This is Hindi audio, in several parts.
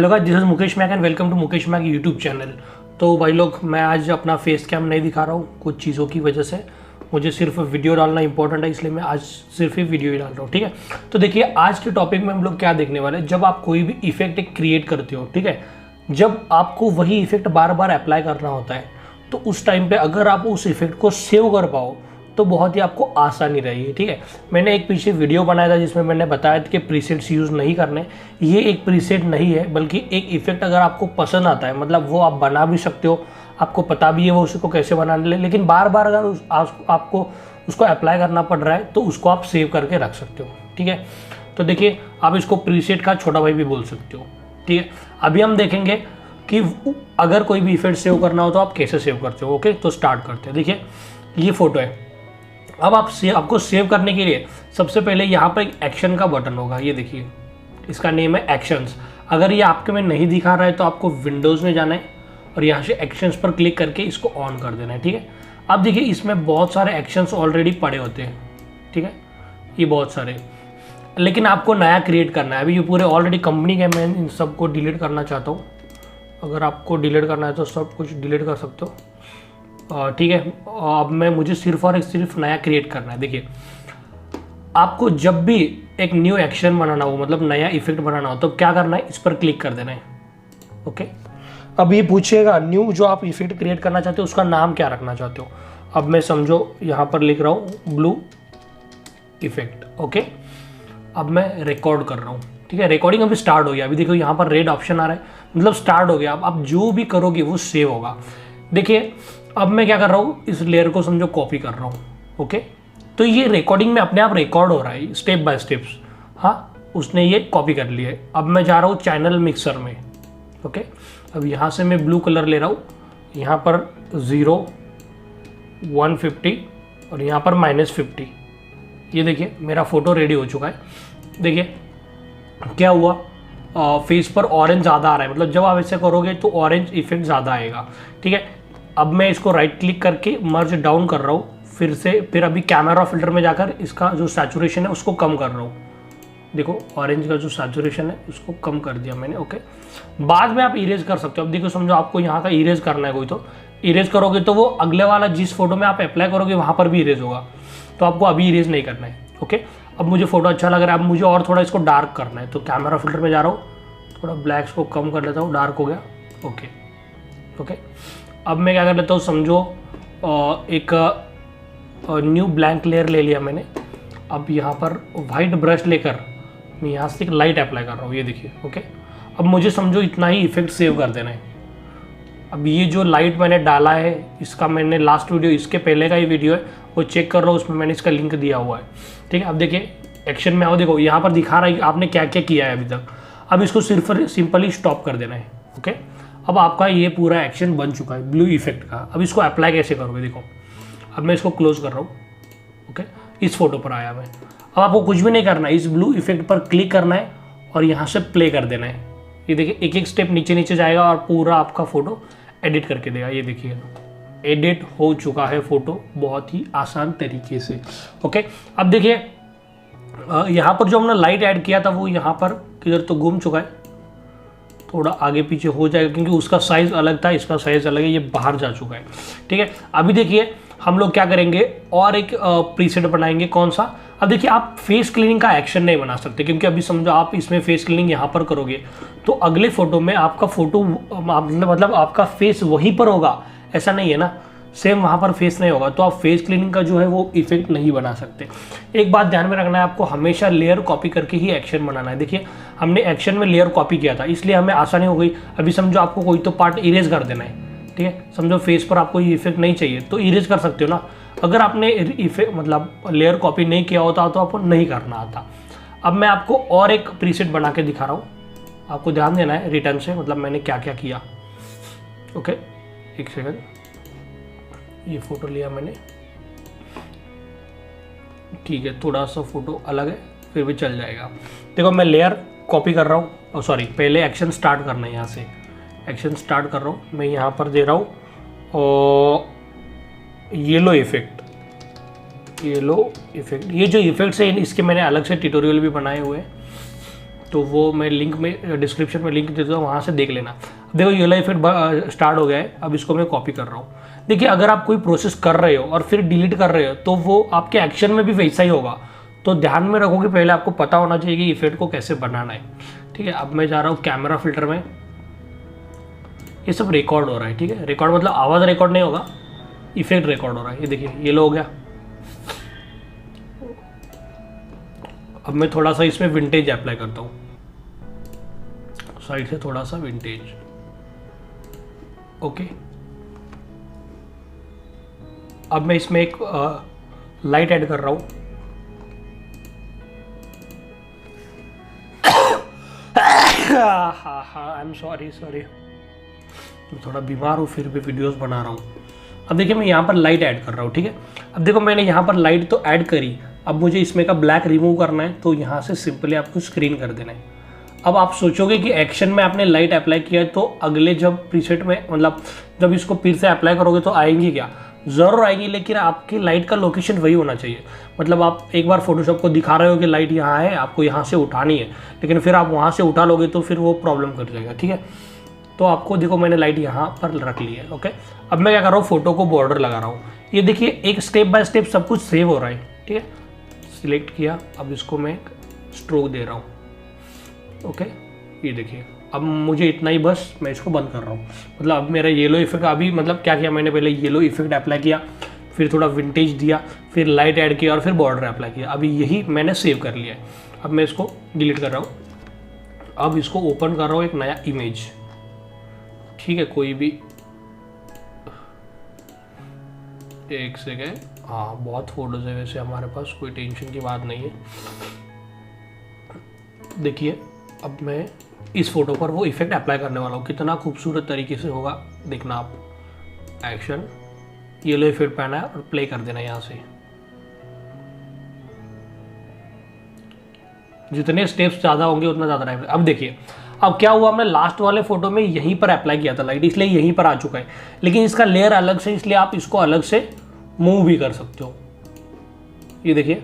Hello guys, this is Mukesh Mac and welcome to Mukesh Mac YouTube channel. तो भाई लोग, मैं आज अपना फेस कैम नहीं दिखा रहा हूँ कुछ चीज़ों की वजह से। मुझे सिर्फ वीडियो डालना इंपॉर्टेंट है, इसलिए मैं आज सिर्फ ही वीडियो ही डाल रहा हूँ। ठीक है, तो देखिए आज के टॉपिक में हम लोग क्या देखने वाले हैं। जब आप कोई भी इफेक्ट क्रिएट करते हो, ठीक है, जब आपको वही इफेक्ट बार बार अप्लाई करना होता है, तो उस टाइम पे अगर आप उस इफेक्ट को सेव कर पाओ तो बहुत ही आपको आसानी रहेगी। ठीक है, मैंने एक पीछे वीडियो बनाया था जिसमें मैंने बताया था कि प्रीसेट्स यूज़ नहीं करने। ये एक प्रीसेट नहीं है, बल्कि एक इफेक्ट अगर आपको पसंद आता है, मतलब वो आप बना भी सकते हो, आपको पता भी है वो उसको कैसे बनाना है, लेकिन बार बार अगर आपको उसको अप्लाई करना पड़ रहा है तो उसको आप सेव करके रख सकते हो। ठीक है, तो देखिए आप इसको प्रीसेट का छोटा भाई भी बोल सकते हो। ठीक है, अभी हम देखेंगे कि अगर कोई भी इफेक्ट सेव करना हो तो आप कैसे सेव करते हो। ओके, तो स्टार्ट करते हैं। देखिए ये फोटो है। अब आपको सेव करने के लिए सबसे पहले यहाँ पर एक एक्शन का बटन होगा। ये देखिए, इसका नेम है एक्शंस। अगर ये आपके में नहीं दिखा रहा है तो आपको विंडोज़ में जाना है और यहाँ से एक्शंस पर क्लिक करके इसको ऑन कर देना है। ठीक है, अब देखिए इसमें बहुत सारे एक्शंस ऑलरेडी पड़े होते हैं। ठीक है, ये बहुत सारे, लेकिन आपको नया क्रिएट करना है। अभी ये पूरे ऑलरेडी कंपनी के, मैं इन सबको डिलीट करना चाहता हूँ। अगर आपको डिलीट करना है तो सब कुछ डिलीट कर सकते हो। ठीक है, अब मुझे सिर्फ और सिर्फ नया क्रिएट करना है। देखिए आपको जब भी एक न्यू एक्शन बनाना हो, मतलब नया इफेक्ट बनाना हो, तो क्या करना है, इस पर क्लिक कर देना है। ओके, अब ये पूछेगा न्यू जो आप इफेक्ट क्रिएट करना चाहते हो उसका नाम क्या रखना चाहते हो। अब मैं समझो यहाँ पर लिख रहा हूँ ब्लू इफेक्ट। ओके, अब मैं रिकॉर्ड कर रहा हूँ। ठीक है, रिकॉर्डिंग अभी स्टार्ट हो गया। अभी देखो यहाँ पर रेड ऑप्शन आ रहा है, मतलब स्टार्ट हो गया। अब आप जो भी करोगे वो सेव होगा। देखिए अब मैं क्या कर रहा हूँ, इस लेयर को समझो कॉपी कर रहा हूँ। ओके, तो ये रिकॉर्डिंग में अपने आप रिकॉर्ड हो रहा है स्टेप बाय स्टेप्स। हाँ, उसने ये कॉपी कर लिया है। अब मैं जा रहा हूँ चैनल मिक्सर में। ओके, अब यहाँ से मैं ब्लू कलर ले रहा हूँ, यहाँ पर 0, 150 और यहाँ पर -50। ये देखिए मेरा फोटो रेडी हो चुका है। देखिए क्या हुआ, फेस पर ऑरेंज ज़्यादा आ रहा है, मतलब जब आप ऐसे करोगे तो ऑरेंज इफेक्ट ज़्यादा आएगा। ठीक है, अब मैं इसको राइट क्लिक करके मर्ज डाउन कर रहा हूँ फिर अभी कैमरा फिल्टर में जाकर इसका जो सैचुरेशन है उसको कम कर रहा हूँ। देखो ऑरेंज का जो सैचुरेशन है उसको कम कर दिया मैंने। ओके, बाद में आप इरेज कर सकते हो। अब देखो समझो आपको यहाँ का इरेज करना है कोई, तो इरेज करोगे तो वो अगले वाला जिस फोटो में आप अप्लाई करोगे वहाँ पर भी इरेज होगा, तो आपको अभी इरेज नहीं करना है। ओके, अब मुझे फोटो अच्छा लग रहा है, अब मुझे और थोड़ा इसको डार्क करना है, तो कैमरा फिल्टर में जा रहा हूँ, थोड़ा ब्लैक्स को कम कर लेता हूँ, डार्क हो गया। ओके, अब मैं क्या कर लेता हूँ, समझो एक न्यू ब्लैंक लेयर ले लिया मैंने। अब यहाँ पर वाइट ब्रश लेकर मैं यहाँ से एक लाइट अप्लाई कर रहा हूँ। ये देखिए। ओके, अब मुझे समझो इतना ही इफेक्ट सेव कर देना है। अब ये जो लाइट मैंने डाला है, इसका मैंने लास्ट वीडियो, इसके पहले का ही वीडियो है, वो चेक कर रहा हूँ, उसमें मैंने इसका लिंक दिया हुआ है। ठीक है, अब देखिए एक्शन में आओ, देखो यहाँ पर दिखा रहा है कि आपने क्या क्या किया है अभी तक। अब इसको सिर्फ सिंपली स्टॉप कर देना है। ओके, अब आपका ये पूरा एक्शन बन चुका है ब्लू इफेक्ट का। अब इसको अप्लाई कैसे करोगे, देखो अब मैं इसको क्लोज कर रहा हूँ। ओके, इस फोटो पर आया मैं। अब आपको कुछ भी नहीं करना है, इस ब्लू इफेक्ट पर क्लिक करना है और यहाँ से प्ले कर देना है। ये देखिए एक एक स्टेप नीचे नीचे जाएगा और पूरा आपका फोटो एडिट करके देगा। ये देखिए एडिट हो चुका है फोटो बहुत ही आसान तरीके से। ओके, अब देखिए यहाँ पर जो हमने लाइट ऐड किया था वो यहाँ पर किधर तो घूम चुका है, थोड़ा आगे पीछे हो जाएगा क्योंकि उसका साइज़ अलग था, इसका साइज़ अलग है, ये बाहर जा चुका है। ठीक है, अभी देखिए हम लोग क्या करेंगे, और एक प्रीसेट बनाएंगे। कौन सा, अब देखिए आप फेस क्लीनिंग का एक्शन नहीं बना सकते, क्योंकि अभी समझो आप इसमें फेस क्लीनिंग यहाँ पर करोगे तो अगले फोटो में आपका फोटो मतलब आपका फेस वहीं पर होगा, ऐसा नहीं है ना, सेम वहाँ पर फेस नहीं होगा, तो आप फेस क्लीनिंग का जो है वो इफेक्ट नहीं बना सकते। एक बात ध्यान में रखना है, आपको हमेशा लेयर कॉपी करके ही एक्शन बनाना है। देखिए हमने एक्शन में लेयर कॉपी किया था, इसलिए हमें आसानी हो गई। अभी समझो आपको कोई तो पार्ट इरेज कर देना है, ठीक है, समझो फेस पर आपको ये इफेक्ट नहीं चाहिए तो इरेज कर सकते हो ना। अगर आपने इफेक्ट मतलब लेयर कॉपी नहीं किया होता तो आपको नहीं करना आता। अब मैं आपको और एक प्रीसेट बना के दिखा रहा हूँ, आपको ध्यान देना है रिटर्न से, मतलब मैंने क्या क्या किया। ओके, एक सेकंड, ये फोटो लिया मैंने, ठीक है, थोड़ा सा फोटो अलग है फिर भी चल जाएगा। देखो मैं लेयर कॉपी कर रहा हूँ, सॉरी पहले एक्शन स्टार्ट करना है, यहाँ से एक्शन स्टार्ट कर रहा हूँ मैं, यहाँ पर दे रहा हूँ और येलो इफेक्ट। ये जो इफेक्ट्स है इसके मैंने अलग से ट्यूटोरियल भी बनाए हुए हैं। तो वो मैं लिंक में डिस्क्रिप्शन में लिंक दे दूँगा, वहाँ से देख लेना। देखो येलो इफेक्ट स्टार्ट हो गया है, अब इसको मैं कॉपी कर रहा हूँ। देखिए अगर आप कोई प्रोसेस कर रहे हो और फिर डिलीट कर रहे हो तो वो आपके एक्शन में भी वैसा ही होगा, तो ध्यान में रखो कि पहले आपको पता होना चाहिए कि इफेक्ट को कैसे बनाना है। ठीक है, अब मैं जा रहा हूँ कैमरा फिल्टर में। ये सब रिकॉर्ड हो रहा है, ठीक है, रिकॉर्ड मतलब आवाज़ रिकॉर्ड नहीं होगा, इफेक्ट रिकॉर्ड हो रहा है। ये देखिए येलो हो गया। अब मैं थोड़ा सा इसमें विंटेज अप्लाई करता हूँ, साइड से थोड़ा सा विंटेज। ओके, अब मैं इसमें एक लाइट ऐड कर रहा हूँ। आई एम सॉरी मैं थोड़ा बीमार हूँ, फिर भी वीडियोस बना रहा हूँ। अब देखिए मैं यहाँ पर लाइट ऐड कर रहा हूँ। ठीक है, अब देखो मैंने यहाँ पर लाइट तो ऐड करी, अब मुझे इसमें का ब्लैक रिमूव करना है, तो यहाँ से सिंपली आपको स्क्रीन कर देना है। अब आप सोचोगे कि एक्शन में आपने लाइट अप्लाई किया है तो अगले जब प्रीसेट में मतलब जब इसको फिर से अप्लाई करोगे तो आएंगी क्या? ज़रूर आएगी, लेकिन आपकी लाइट का लोकेशन वही होना चाहिए। मतलब आप एक बार फोटोशॉप को दिखा रहे हो कि लाइट यहाँ है, आपको यहाँ से उठानी है, लेकिन फिर आप वहाँ से उठा लोगे तो फिर वो प्रॉब्लम कर जाएगा। ठीक है, तो आपको देखो मैंने लाइट यहाँ पर रख ली है। ओके, अब मैं क्या कर रहा हूँ, फोटो को बॉर्डर लगा रहा हूँ। ये देखिए एक स्टेप बाय स्टेप सब कुछ सेव हो रहा है। ठीक है, सिलेक्ट किया, अब इसको मैं स्ट्रोक दे रहा हूँ। ओके, ये देखिए अब मुझे इतना ही बस, मैं इसको बंद कर रहा हूँ। मतलब अब मेरा येलो इफेक्ट अभी मतलब क्या किया मैंने, पहले येलो इफेक्ट अप्लाई किया, फिर थोड़ा विंटेज दिया, फिर लाइट ऐड किया और फिर बॉर्डर अप्लाई किया। अभी यही मैंने सेव कर लिया है। अब मैं इसको डिलीट कर रहा हूँ। अब इसको ओपन कर रहा हूँ एक नया इमेज। ठीक है, कोई भी एक सेकेंड। हाँ, बहुत फोटोज है वैसे हमारे पास, कोई टेंशन की बात नहीं है। देखिए अब मैं इस फोटो पर वो इफेक्ट अप्लाई करने वाला हूँ, कितना खूबसूरत तरीके से होगा देखना आप। एक्शन, येलो इफेक्ट पहना है और प्ले कर देना यहाँ से। जितने स्टेप्स ज़्यादा होंगे उतना ज़्यादा टाइम। अब देखिए अब क्या हुआ, हमने लास्ट वाले फोटो में यहीं पर अप्लाई किया था लाइट, इसलिए यहीं पर आ चुका है, लेकिन इसका लेयर अलग से, इसलिए आप इसको अलग से मूव भी कर सकते हो। ये देखिए,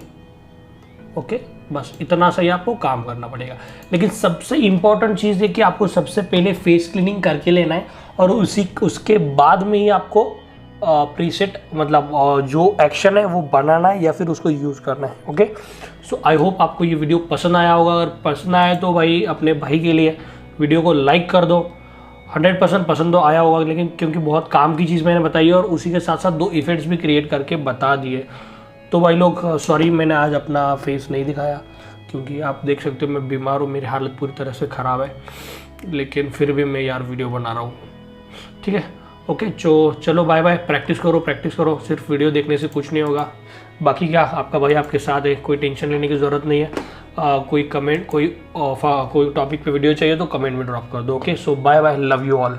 ओके, बस इतना सही आपको काम करना पड़ेगा। लेकिन सबसे इम्पॉर्टेंट चीज़ है कि आपको सबसे पहले फेस क्लीनिंग करके लेना है और उसके बाद में ही आपको प्रीसेट मतलब जो एक्शन है वो बनाना है या फिर उसको यूज़ करना है। ओके, सो आई होप आपको ये वीडियो पसंद आया होगा। अगर पसंद आया तो भाई अपने भाई के लिए वीडियो को लाइक कर दो। 100% पसंद तो आया होगा, लेकिन क्योंकि बहुत काम की चीज़ मैंने बताई है और उसी के साथ साथ 2 इफेक्ट्स भी क्रिएट करके बता दिए, तो भाई लोग सॉरी मैंने आज अपना फेस नहीं दिखाया, क्योंकि आप देख सकते हो मैं बीमार हूँ, मेरी हालत पूरी तरह से ख़राब है, लेकिन फिर भी मैं यार वीडियो बना रहा हूँ। ठीक है, ओके, चलो बाय बाय। प्रैक्टिस करो, सिर्फ वीडियो देखने से कुछ नहीं होगा। बाकी क्या, आपका भाई आपके साथ है, कोई टेंशन लेने की ज़रूरत नहीं है। कोई कमेंट कोई टॉपिक पे वीडियो चाहिए तो कमेंट में ड्रॉप कर दो। Okay, so bye bye, love you all.